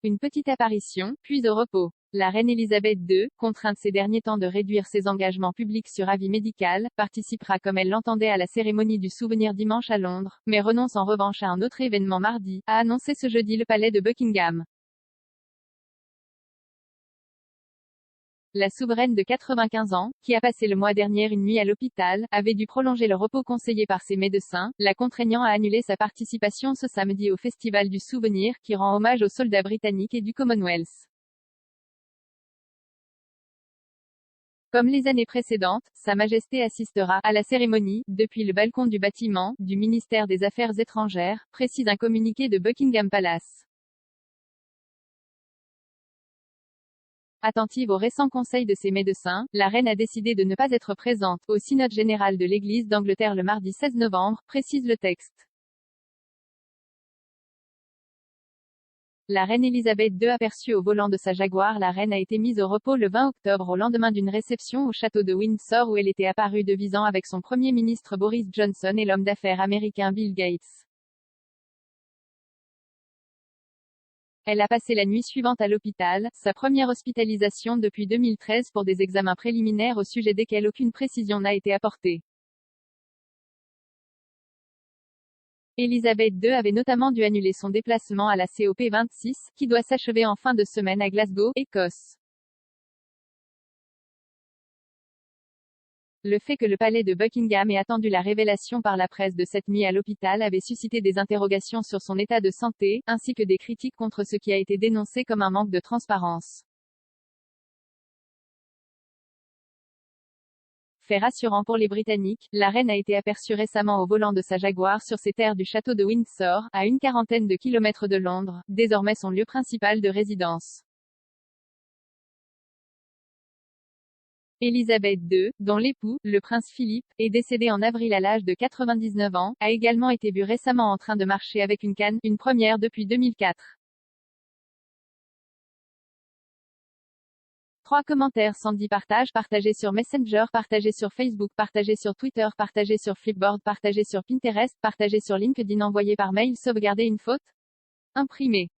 Une petite apparition, puis au repos. La reine Elisabeth II, contrainte ces derniers temps de réduire ses engagements publics sur avis médical, participera comme elle l'entendait à la cérémonie du souvenir dimanche à Londres, mais renonce en revanche à un autre événement mardi, a annoncé ce jeudi le palais de Buckingham. La souveraine de 95 ans, qui a passé le mois dernier une nuit à l'hôpital, avait dû prolonger le repos conseillé par ses médecins, la contraignant à annuler sa participation ce samedi au Festival du Souvenir, qui rend hommage aux soldats britanniques et du Commonwealth. Comme les années précédentes, Sa Majesté assistera à la cérémonie, depuis le balcon du bâtiment, du ministère des Affaires étrangères, précise un communiqué de Buckingham Palace. Attentive aux récents conseils de ses médecins, la reine a décidé de ne pas être présente au synode général de l'Église d'Angleterre le mardi 16 novembre, précise le texte. La reine Elisabeth II aperçue au volant de sa Jaguar. La reine a été mise au repos le 20 octobre au lendemain d'une réception au château de Windsor où elle était apparue devisant avec son premier ministre Boris Johnson et l'homme d'affaires américain Bill Gates. Elle a passé la nuit suivante à l'hôpital, sa première hospitalisation depuis 2013 pour des examens préliminaires au sujet desquels aucune précision n'a été apportée. Elisabeth II avait notamment dû annuler son déplacement à la COP26, qui doit s'achever en fin de semaine à Glasgow, Écosse. Le fait que le palais de Buckingham ait attendu la révélation par la presse de cette nuit à l'hôpital avait suscité des interrogations sur son état de santé, ainsi que des critiques contre ce qui a été dénoncé comme un manque de transparence. Fait rassurant pour les Britanniques, la reine a été aperçue récemment au volant de sa Jaguar sur ses terres du château de Windsor, à une quarantaine de kilomètres de Londres, désormais son lieu principal de résidence. Elisabeth II, dont l'époux, le prince Philippe, est décédé en avril à l'âge de 99 ans, a également été vue récemment en train de marcher avec une canne, une première depuis 2004. 3 commentaires. Sandy partage, partagé sur Messenger, partagé sur Facebook, partagé sur Twitter, partagé sur Flipboard, partagé sur Pinterest, partagé sur LinkedIn, envoyé par mail. Sauvegarder une faute? Imprimé.